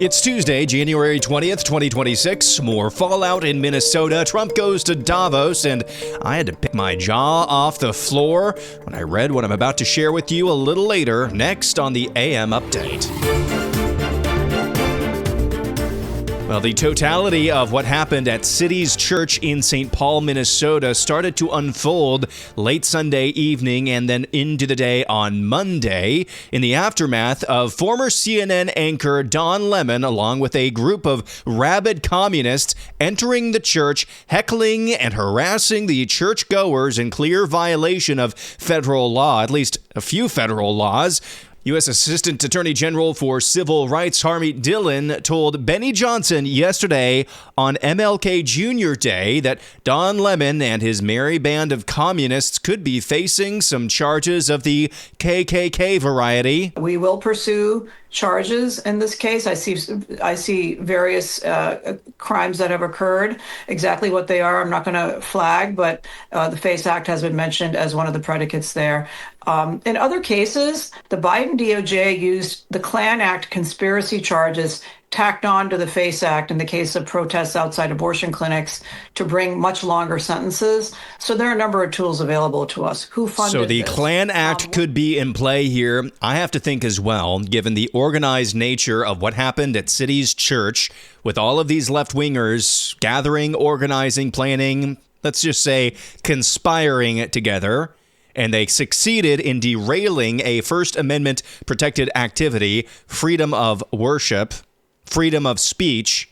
It's Tuesday, January 20th, 2026. More fallout in Minnesota. Trump goes to Davos, and I had to pick my jaw off the floor when I read what I'm about to share with you a little later, next on the AM Update. Well, the totality of what happened at City's Church in St. Paul, Minnesota started to unfold late Sunday evening and then into the day on Monday in the aftermath of former CNN anchor Don Lemon, along with a group of rabid communists, entering the church, heckling and harassing the churchgoers in clear violation of federal law, at least a few federal laws. U.S. Assistant Attorney General for Civil Rights Harmeet Dhillon told Benny Johnson yesterday on MLK Jr. Day that Don Lemon and his merry band of communists could be facing some charges of the KKK variety. We will pursue charges in this case. I see various crimes that have occurred. Exactly what they are, I'm not going to flag, but the FACE Act has been mentioned as one of the predicates there. In other cases, the Biden DOJ used the Klan Act conspiracy charges tacked on to the FACE Act in the case of protests outside abortion clinics to bring much longer sentences. So there are a number of tools available to us. Who funded So the this? Klan Act could be in play here. I have to think as well, given the organized nature of what happened at City's Church with all of these left-wingers gathering, organizing, planning, let's just say conspiring together. And they succeeded in derailing a First Amendment protected activity, freedom of worship, freedom of speech.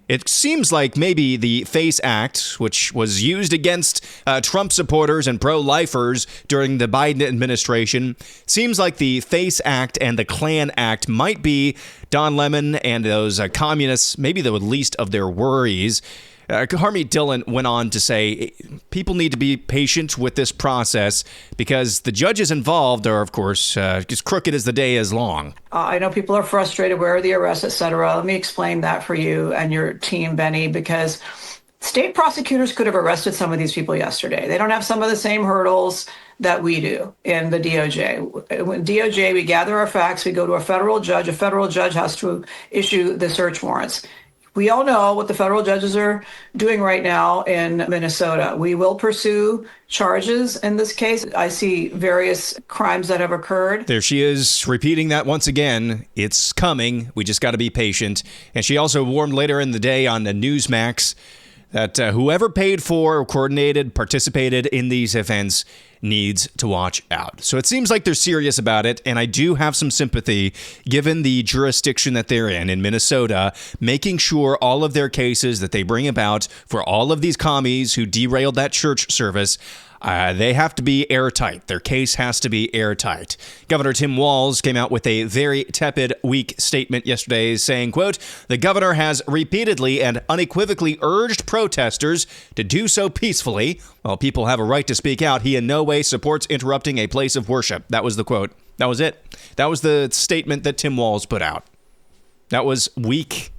It seems like maybe the FACE Act, which was used against Trump supporters and pro-lifers during the Biden administration, seems like the FACE Act and the Klan Act might be Don Lemon and those communists, maybe the least of their worries. Harmeet Dhillon went on to say people need to be patient with this process because the judges involved are, of course, as crooked as the day is long. I know people are frustrated. Where are the arrests, et cetera? Let me explain that for you and your team, Benny, because state prosecutors could have arrested some of these people yesterday. They don't have some of the same hurdles that we do in the DOJ. When DOJ, we gather our facts, we go to a federal judge. A federal judge has to issue the search warrants. We all know what the federal judges are doing right now in Minnesota. We will pursue charges in this case. I see various crimes that have occurred. There she is, repeating that once again. It's coming. We just got to be patient. And she also warned later in the day on the Newsmax that whoever paid for, coordinated, participated in these events needs to watch out. So it seems like they're serious about it, and I do have some sympathy given the jurisdiction that they're in Minnesota, making sure all of their cases that they bring about for all of these commies who derailed that church service, they have to be airtight. Their case has to be airtight. Governor Tim Walz came out with a very tepid, weak statement yesterday saying, quote, "The governor has repeatedly and unequivocally urged protesters to do so peacefully. While people have a right to speak out, he in no way supports interrupting a place of worship." That was the quote. That was it. That was the statement that Tim Walz put out. That was weak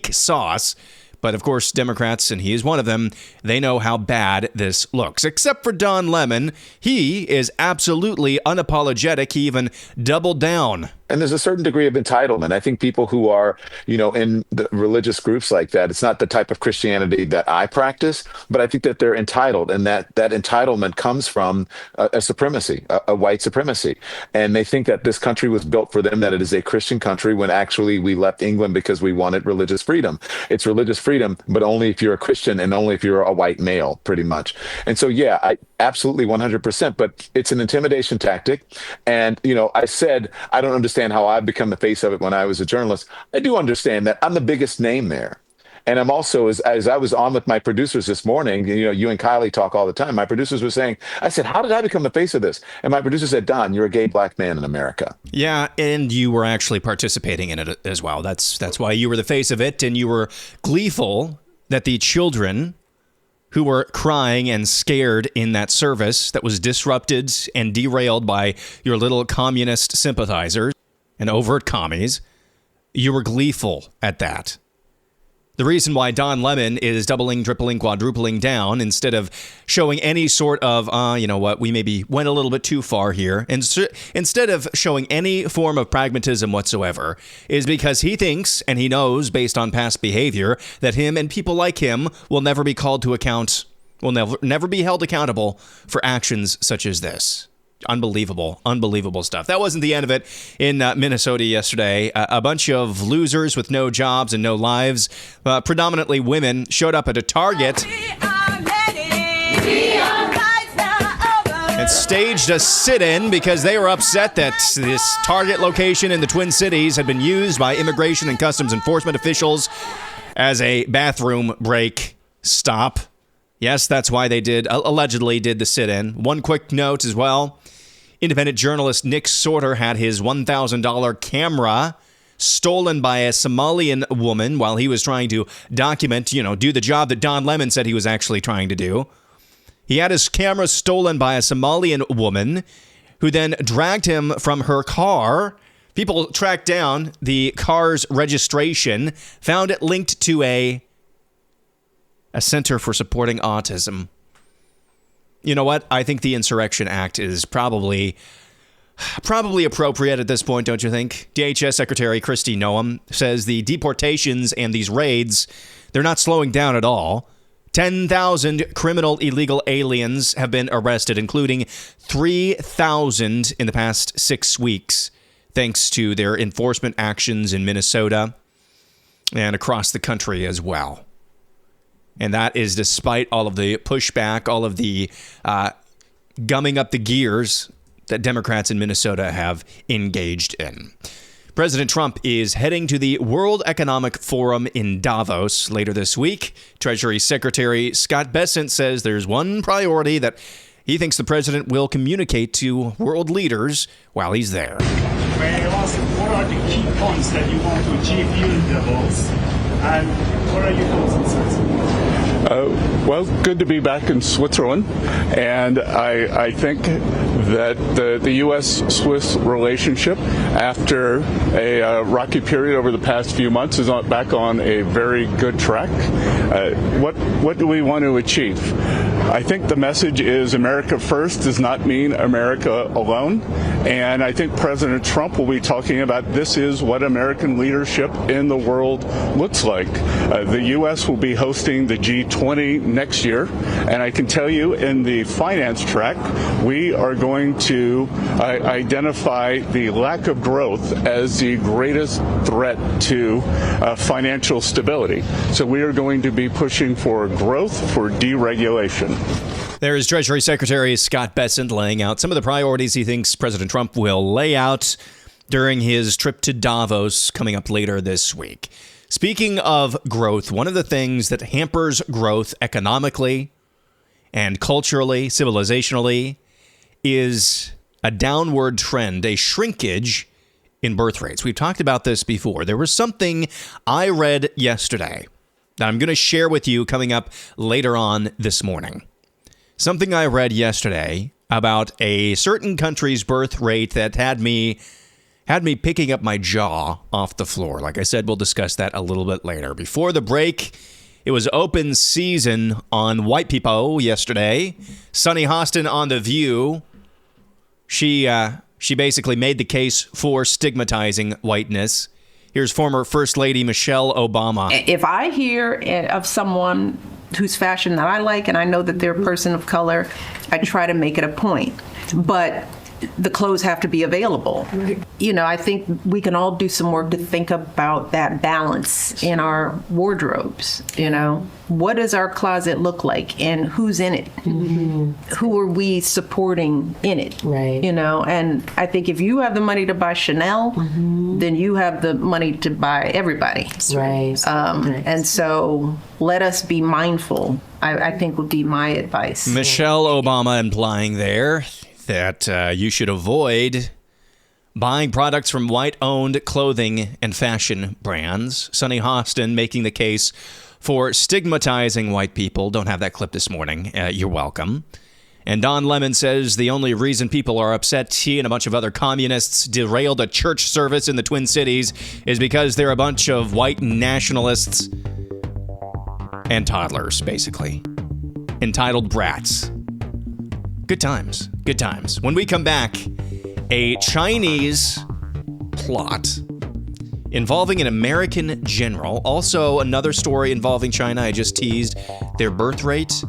sauce. But of course, Democrats, and he is one of them, they know how bad this looks. Except for Don Lemon, he is absolutely unapologetic. He even doubled down. And there's a certain degree of entitlement. I think people who are, in the religious groups like that, it's not the type of Christianity that I practice, but I think that they're entitled, and that entitlement comes from a supremacy, a white supremacy. And they think that this country was built for them, that it is a Christian country, when actually we left England because we wanted religious freedom. It's religious freedom, but only if you're a Christian and only if you're a white male, pretty much. And so, yeah, I absolutely 100%, but it's an intimidation tactic. And, I said, I don't understand how I've become the face of it when I was a journalist. I do understand that I'm the biggest name there. And I'm also, as I was on with my producers this morning, you and Kylie talk all the time. My producers were saying, I said, how did I become the face of this? And my producer said, Don, you're a gay black man in America. Yeah, and you were actually participating in it as well. That's why you were the face of it, and you were gleeful that the children who were crying and scared in that service that was disrupted and derailed by your little communist sympathizers and overt commies, you were gleeful at that. The reason why Don Lemon is doubling, tripling, quadrupling down instead of showing any sort of, you know what, we maybe went a little bit too far here, and instead of showing any form of pragmatism whatsoever, is because he thinks, and he knows based on past behavior, that him and people like him will never be called to account, will never be held accountable for actions such as this. Unbelievable stuff. That wasn't the end of it in Minnesota yesterday. A bunch of losers with no jobs and no lives, predominantly women, showed up at a Target and staged a sit-in because they were upset that this Target location in the Twin Cities had been used by Immigration and Customs Enforcement officials as a bathroom break stop. Yes, that's why they allegedly did the sit-in. One quick note as well. Independent journalist Nick Sorter had his $1,000 camera stolen by a Somalian woman while he was trying to document, do the job that Don Lemon said he was actually trying to do. He had his camera stolen by a Somalian woman who then dragged him from her car. People tracked down the car's registration, found it linked to a Center for Supporting Autism. You know what? I think the Insurrection Act is probably appropriate at this point, don't you think? DHS Secretary Kristi Noem says the deportations and these raids, they're not slowing down at all. 10,000 criminal illegal aliens have been arrested, including 3,000 in the past 6 weeks, thanks to their enforcement actions in Minnesota and across the country as well. And that is despite all of the pushback, all of the gumming up the gears that Democrats in Minnesota have engaged in. President Trump is heading to the World Economic Forum in Davos later this week. Treasury Secretary Scott Bessent says there's one priority that he thinks the president will communicate to world leaders while he's there. May I ask, what are the key points that you want to achieve here in Davos? And what are your thoughts on Switzerland? Well, good to be back in Switzerland, and I think that the U.S.-Swiss relationship, after a rocky period over the past few months, is back on a very good track. What do we want to achieve? I think the message is America first does not mean America alone, and I think President Trump will be talking about this is what American leadership in the world looks like. The U.S. will be hosting the G20 next year, and I can tell you in the finance track, we are going to identify the lack of growth as the greatest threat to financial stability. So we are going to be pushing for growth, for deregulation. There is Treasury Secretary Scott Bessent laying out some of the priorities he thinks President Trump will lay out during his trip to Davos coming up later this week. Speaking of growth, one of the things that hampers growth economically and culturally, civilizationally, is a downward trend, a shrinkage in birth rates. We've talked about this before. There was something I read yesterday that I'm going to share with you coming up later on this morning. Something I read yesterday about a certain country's birth rate that had me picking up my jaw off the floor. Like I said, we'll discuss that a little bit later. Before the break, it was open season on white people yesterday. Sunny Hostin on The View. She basically made the case for stigmatizing whiteness. Here's former First Lady Michelle Obama. If I hear of someone whose fashion that I like and I know that they're a person of color, I try to make it a point. But the clothes have to be available. Right. I think we can all do some work to think about that balance in our wardrobes. What does our closet look like and who's in it? Mm-hmm. Who are we supporting in it? Right. And I think if you have the money to buy Chanel, mm-hmm. then you have the money to buy everybody. Right. And so let us be mindful, I think would be my advice. Michelle Obama implying there that you should avoid buying products from white-owned clothing and fashion brands. Sunny Hostin making the case for stigmatizing white people. Don't have that clip this morning. You're welcome. And Don Lemon says the only reason people are upset he and a bunch of other communists derailed a church service in the Twin Cities is because they're a bunch of white nationalists and toddlers, basically. Entitled brats. Good times. Good times. When we come back, a Chinese plot involving an American general. Also, another story involving China. I just teased their birth rate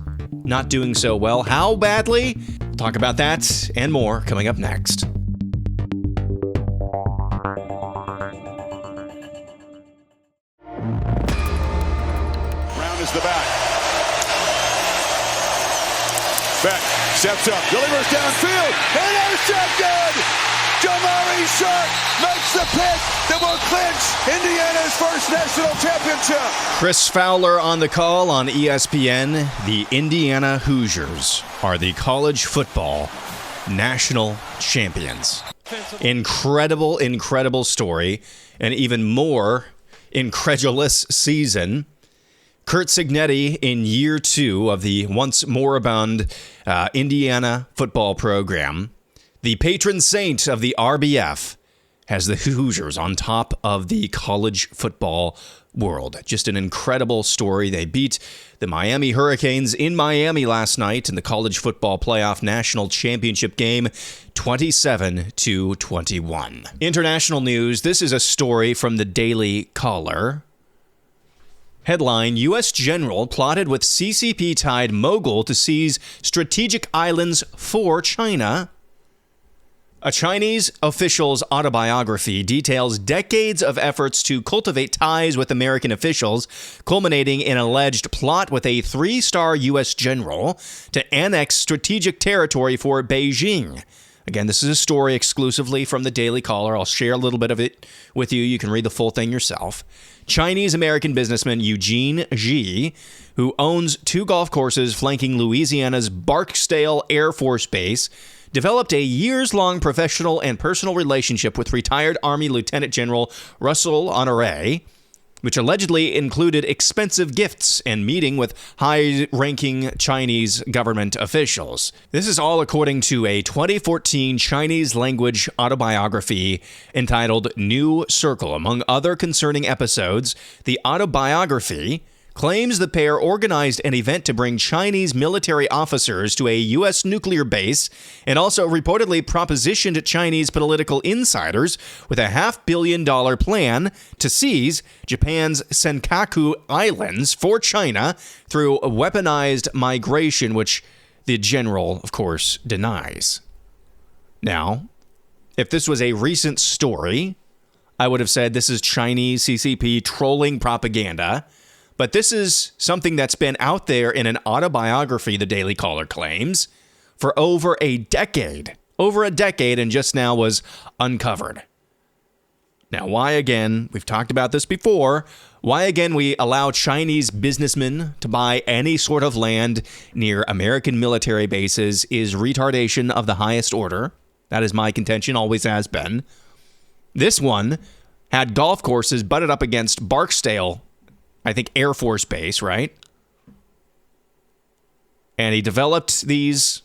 not doing so well. How badly? We'll talk about that and more coming up next. Round is the back. Beck steps up, delivers downfield, intercepted! Jamari Sharp makes the pick that will clinch Indiana's first national championship. Chris Fowler on the call on ESPN. The Indiana Hoosiers are the college football national champions. Incredible, incredible story. An even more incredulous season. Curt Cignetti in year 2 of the once moribund Indiana football program. The patron saint of the RBF has the Hoosiers on top of the college football world. Just an incredible story. They beat the Miami Hurricanes in Miami last night in the college football playoff national championship game, 27-21. International news. This is a story from the Daily Caller. Headline, U.S. general plotted with CCP-tied mogul to seize strategic islands for China. A Chinese official's autobiography details decades of efforts to cultivate ties with American officials, culminating in an alleged plot with a 3-star U.S. general to annex strategic territory for Beijing. Again, this is a story exclusively from the Daily Caller. I'll share a little bit of it with you. You can read the full thing yourself. Chinese-American businessman Eugene Ji, who owns 2 golf courses flanking Louisiana's Barksdale Air Force Base, developed a years-long professional and personal relationship with retired Army Lieutenant General Russell Honore, which allegedly included expensive gifts and meeting with high-ranking Chinese government officials. This is all according to a 2014 Chinese-language autobiography entitled New Circle. Among other concerning episodes, the autobiography claims the pair organized an event to bring Chinese military officers to a U.S. nuclear base and also reportedly propositioned Chinese political insiders with a $500 million plan to seize Japan's Senkaku Islands for China through weaponized migration, which the general, of course, denies. Now, if this was a recent story, I would have said this is Chinese CCP trolling propaganda. But this is something that's been out there in an autobiography, the Daily Caller claims, for over a decade, and just now was uncovered. Now, why again, we've talked about this before, why again we allow Chinese businessmen to buy any sort of land near American military bases is retardation of the highest order. That is my contention, always has been. This one had golf courses butted up against Barksdale, I think, Air Force Base, right? And he developed these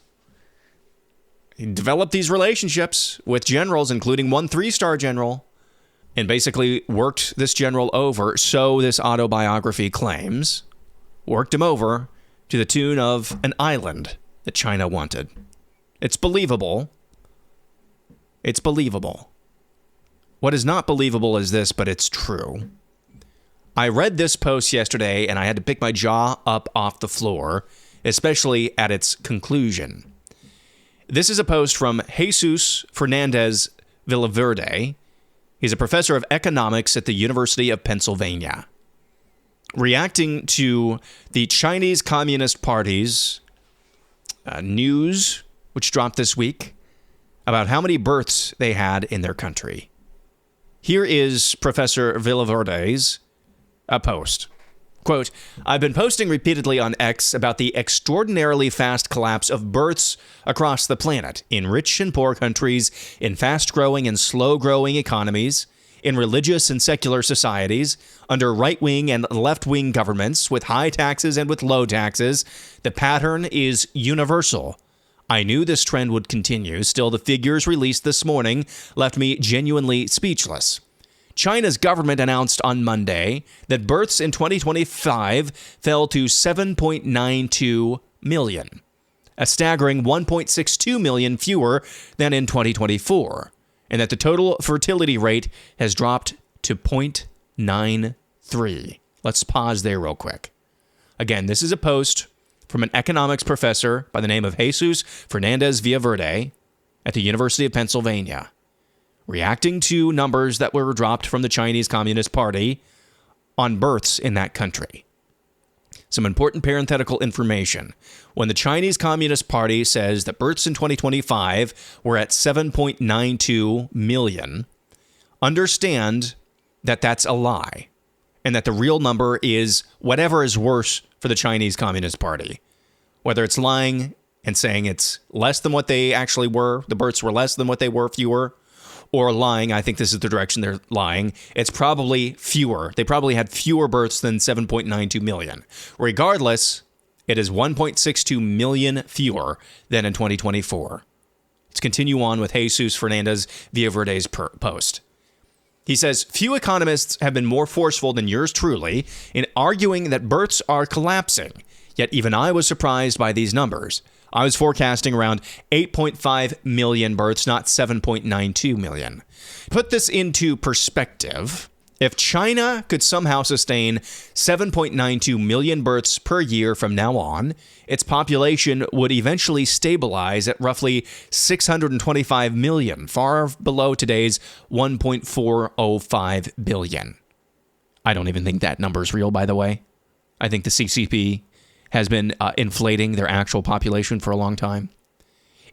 relationships with generals, including one 3-star general, and basically worked this general over, so this autobiography claims, worked him over to the tune of an island that China wanted. It's believable. It's believable. What is not believable is this, but it's true. I read this post yesterday, and I had to pick my jaw up off the floor, especially at its conclusion. This is a post from Jesus Fernandez Villaverde. He's a professor of economics at the University of Pennsylvania. Reacting to the Chinese Communist Party's news, which dropped this week, about how many births they had in their country. Here is Professor Villaverde's post. Quote, I've been posting repeatedly on X about the extraordinarily fast collapse of births across the planet, in rich and poor countries, in fast-growing and slow-growing economies, in religious and secular societies, under right-wing and left-wing governments, with high taxes and with low taxes. The pattern is universal. I knew this trend would continue. Still, the figures released this morning left me genuinely speechless. China's government announced on Monday that births in 2025 fell to 7.92 million, a staggering 1.62 million fewer than in 2024, and that the total fertility rate has dropped to 0.93. Let's pause there real quick. Again, this is a post from an economics professor by the name of Jesus Fernandez Villaverde at the University of Pennsylvania, reacting to numbers that were dropped from the Chinese Communist Party on births in that country. Some important parenthetical information. When the Chinese Communist Party says that births in 2025 were at 7.92 million, understand that that's a lie, and that the real number is whatever is worse for the Chinese Communist Party. Whether it's lying and saying it's less than what they actually were, the births were less than what they were, fewer, or lying, I think this is the direction they're lying, it's probably fewer. They probably had fewer births than 7.92 million. Regardless, it is 1.62 million fewer than in 2024. Let's continue on with Jesus Fernandez Villaverde's post. He says, few economists have been more forceful than yours truly in arguing that births are collapsing, yet even I was surprised by these numbers. I was forecasting around 8.5 million births, not 7.92 million. Put this into perspective. If China could somehow sustain 7.92 million births per year from now on, its population would eventually stabilize at roughly 625 million, far below today's 1.405 billion. I don't even think that number is real, by the way. I think the CCP has been inflating their actual population for a long time.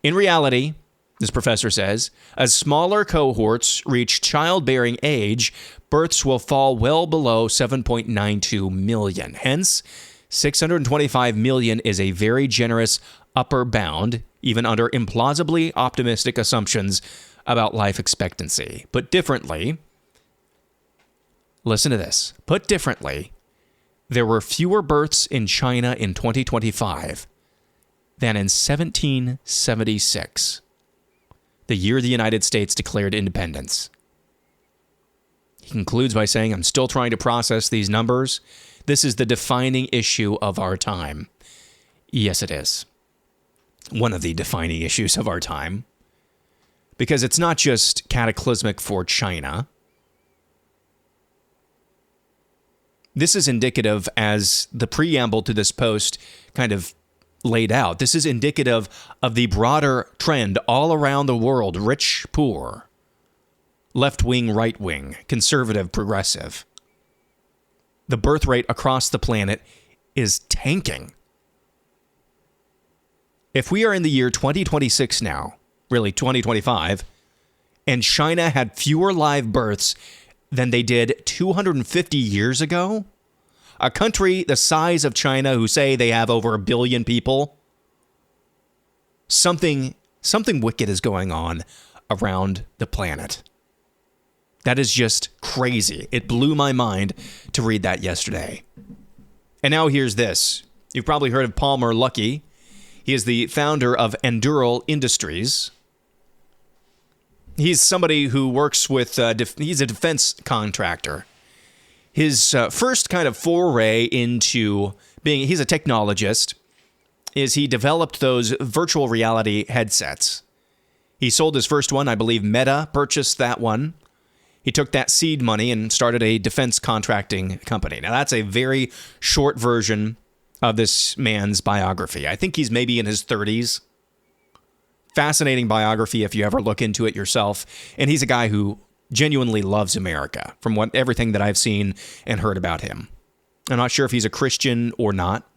In reality, this professor says, as smaller cohorts reach childbearing age, births will fall well below 7.92 million. Hence, 625 million is a very generous upper bound, even under implausibly optimistic assumptions about life expectancy. Put differently, listen to this. Put differently, there were fewer births in China in 2025 than in 1776, the year the United States declared independence. He concludes by saying, I'm still trying to process these numbers. This is the defining issue of our time. Yes, it is. One of the defining issues of our time. Because it's not just cataclysmic for China. This is indicative, as the preamble to this post kind of laid out, this is indicative of the broader trend all around the world, rich, poor, left-wing, right-wing, conservative, progressive. The birth rate across the planet is tanking. If we are in the year 2026 now, really 2025, and China had fewer live births than they did 250 years ago, a country the size of China who say they have over 1 billion people, something wicked is going on around the planet. That is just crazy. It blew my mind to read that yesterday. And now here's this. You've probably heard of Palmer Luckey. He is the founder of Anduril Industries. He's somebody who works with, he's a defense contractor. His first kind of foray into being, he's a technologist, is he developed those virtual reality headsets. He sold his first one. I believe Meta purchased that one. He took that seed money and started a defense contracting company. Now, that's a very short version of this man's biography. I think he's maybe in his 30s. Fascinating biography if you ever look into it yourself. And he's a guy who genuinely loves America from everything that I've seen and heard about him. I'm not sure if he's a Christian or not,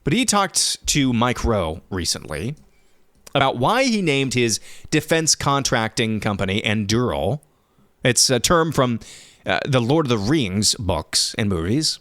but he talked to Mike Rowe recently about why he named his defense contracting company Anduril. It's a term from the Lord of the Rings books and movies.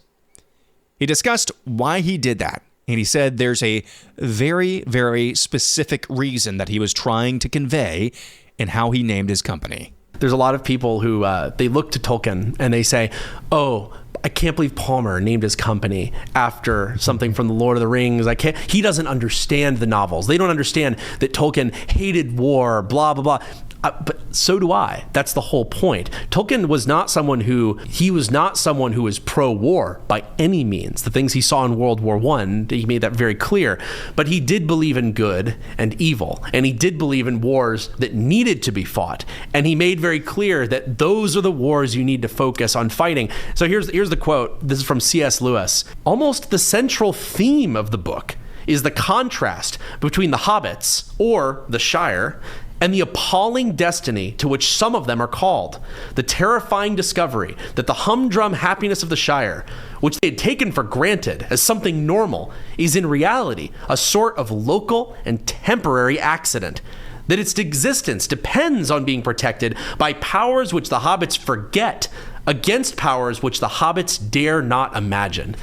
He discussed why he did that. And he said there's a very, very specific reason that he was trying to convey in how he named his company. There's a lot of people who they look to Tolkien and they say, oh, I can't believe Palmer named his company after something from the Lord of the Rings. He doesn't understand the novels. They don't understand that Tolkien hated war, blah, blah, blah. But so do I. That's the whole point. Tolkien was not someone who was pro-war by any means. The things he saw in World War I, he made that very clear. But he did believe in good and evil, and he did believe in wars that needed to be fought. And he made very clear that those are the wars you need to focus on fighting. So here's the quote. This is from C.S. Lewis. Almost the central theme of the book is the contrast between the hobbits, or the Shire, and the appalling destiny to which some of them are called. The terrifying discovery that the humdrum happiness of the Shire, which they had taken for granted as something normal, is in reality a sort of local and temporary accident. That its existence depends on being protected by powers which the hobbits forget, against powers which the hobbits dare not imagine.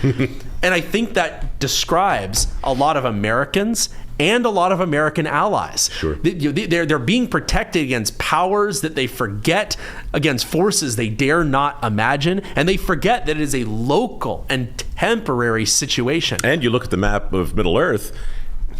And I think that describes a lot of Americans and a lot of American allies. Sure. They're being protected against powers that they forget, against forces they dare not imagine, and they forget that it is a local and temporary situation. And you look at the map of Middle-earth,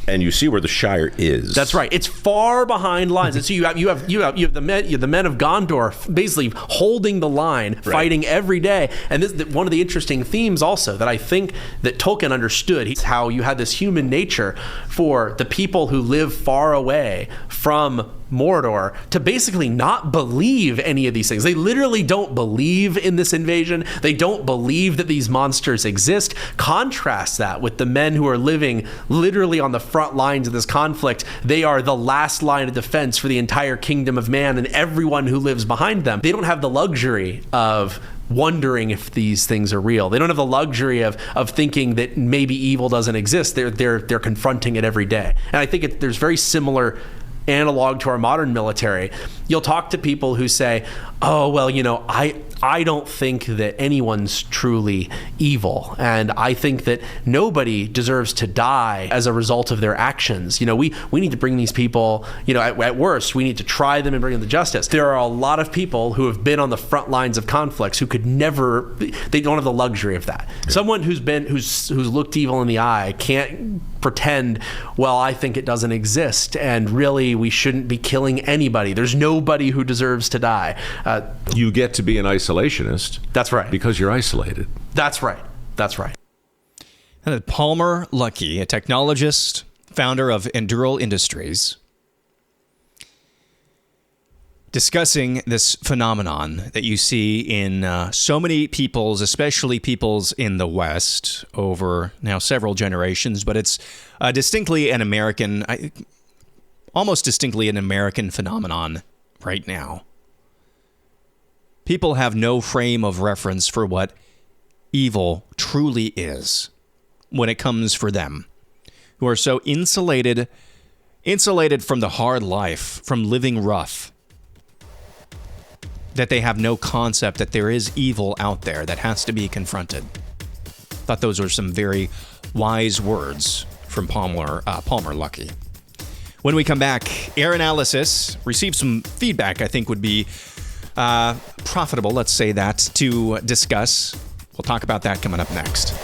and you see where the Shire is. That's right. It's far behind lines, and so you have the men of Gondor basically holding the line, right, fighting every day. And this one of the interesting themes also that I think that Tolkien understood is how you had this human nature for the people who live far away from Mordor to basically not believe any of these things. They literally don't believe in this invasion. They don't believe that these monsters exist. Contrast that with the men who are living literally on the front lines of this conflict. They are the last line of defense for the entire kingdom of man and everyone who lives behind them. They don't have the luxury of wondering if these things are real. They don't have the luxury of thinking that maybe evil doesn't exist. They're confronting it every day. And I think there's very similar analog to our modern military. You'll talk to people who say, oh, well, I don't think that anyone's truly evil. And I think that nobody deserves to die as a result of their actions. We need to bring these people, at worst, we need to try them and bring them to justice. There are a lot of people who have been on the front lines of conflicts who could never, they don't have the luxury of that. Yeah. Someone who's looked evil in the eye can't pretend, well, I think it doesn't exist, and really we shouldn't be killing anybody. There's nobody who deserves to die. You get to be an isolationist. That's right. Because you're isolated. That's right. That's right. And Palmer Luckey, a technologist, founder of Anduril Industries, discussing this phenomenon that you see in so many peoples, especially peoples in the West, over now several generations, but it's distinctly an American, almost distinctly an American phenomenon right now. People have no frame of reference for what evil truly is when it comes for them, who are so insulated from the hard life, from living rough, that they have no concept that there is evil out there that has to be confronted. Thought those were some very wise words from Palmer Luckey. When we come back, Aaronalysis received some feedback I think would be profitable, let's say that, to discuss. We'll talk about that coming up next.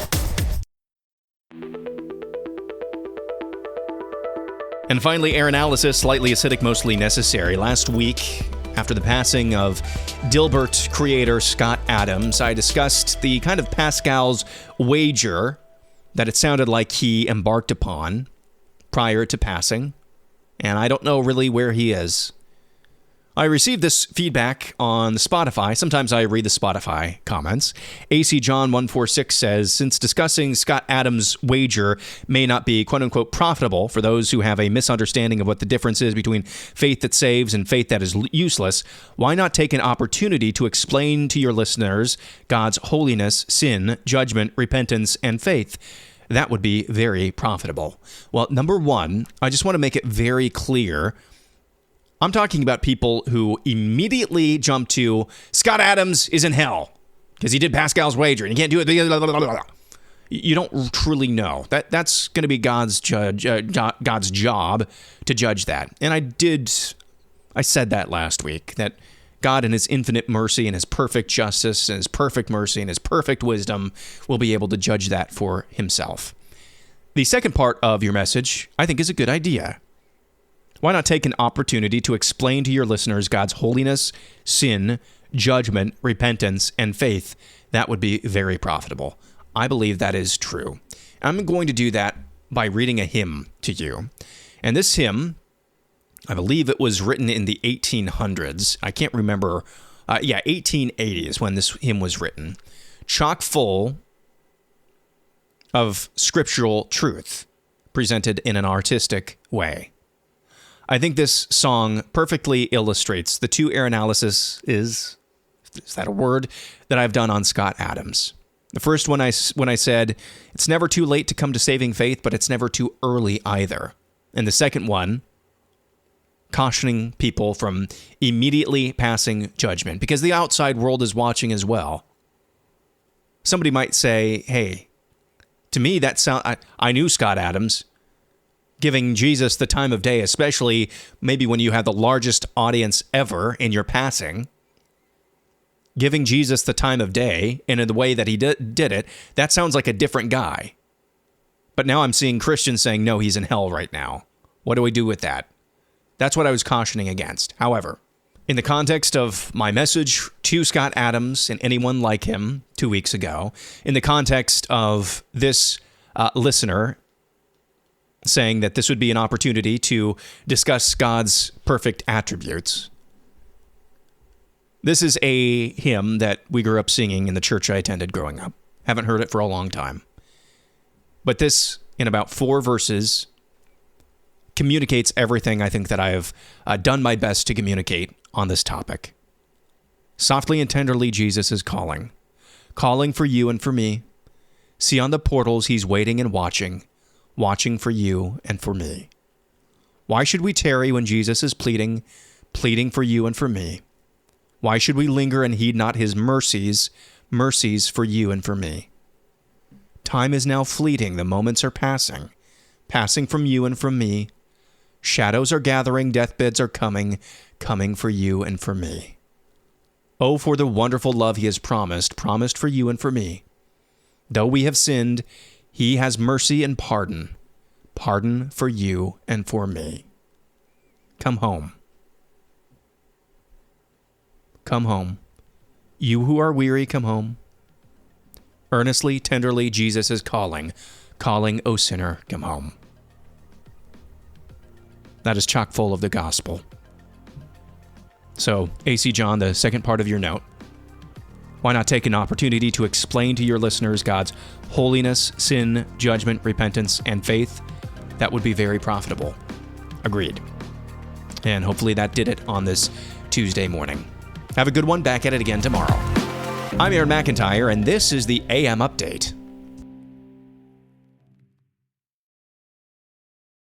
And finally, Aaronalysis, slightly acidic, mostly necessary. Last week, after the passing of Dilbert creator Scott Adams, I discussed the kind of Pascal's wager that it sounded like he embarked upon prior to passing, and I don't know really where he is. I received this feedback on Spotify. Sometimes I read the Spotify comments. AC John 146 says, since discussing Scott Adams' wager may not be quote-unquote profitable for those who have a misunderstanding of what the difference is between faith that saves and faith that is useless, why not take an opportunity to explain to your listeners God's holiness, sin, judgment, repentance, and faith? That would be very profitable. Well, number one, I just want to make it very clear, I'm talking about people who immediately jump to Scott Adams is in hell because he did Pascal's wager and he can't do it. You don't truly know. That's going to be God's job to judge that. And I said that last week, that God in his infinite mercy and his perfect justice and his perfect mercy and his perfect wisdom will be able to judge that for himself. The second part of your message, I think, is a good idea. Why not take an opportunity to explain to your listeners God's holiness, sin, judgment, repentance, and faith? That would be very profitable. I believe that is true. I'm going to do that by reading a hymn to you. And this hymn, I believe it was written in the 1800s. I can't remember. 1880 is when this hymn was written. Chock full of scriptural truth presented in an artistic way. I think this song perfectly illustrates the two Aaronalysis is that a word, that I've done on Scott Adams. The first one when I said, it's never too late to come to saving faith, but it's never too early either. And the second one, cautioning people from immediately passing judgment, because the outside world is watching as well. Somebody might say, hey, to me, I knew Scott Adams. Giving Jesus the time of day, especially maybe when you have the largest audience ever in your passing, giving Jesus the time of day and in the way that he did it, that sounds like a different guy. But now I'm seeing Christians saying, no, he's in hell right now. What do we do with that? That's what I was cautioning against. However, in the context of my message to Scott Adams and anyone like him 2 weeks ago, in the context of this listener saying that this would be an opportunity to discuss God's perfect attributes. This is a hymn that we grew up singing in the church I attended growing up. Haven't heard it for a long time. But this, in about 4 verses, communicates everything I think that I have done my best to communicate on this topic. Softly and tenderly, Jesus is calling for you and for me. See on the portals, he's waiting and watching for you and for me. Why should we tarry when Jesus is pleading for you and for me? Why should we linger and heed not his mercies for you and for me? Time is now fleeting, the moments are passing from you and from me. Shadows are gathering, deathbeds are coming for you and for me. Oh, for the wonderful love he has promised for you and for me. Though we have sinned, he has mercy and pardon for you and for me. Come home. Come home. You who are weary, come home. Earnestly, tenderly, Jesus is calling, O sinner, come home. That is chock full of the gospel. So, AC John, the second part of your note. Why not take an opportunity to explain to your listeners God's holiness, sin, judgment, repentance, and faith? That would be very profitable. Agreed. And hopefully that did it on this Tuesday morning. Have a good one. Back at it again tomorrow. I'm Aaron McIntyre, and this is the AM Update.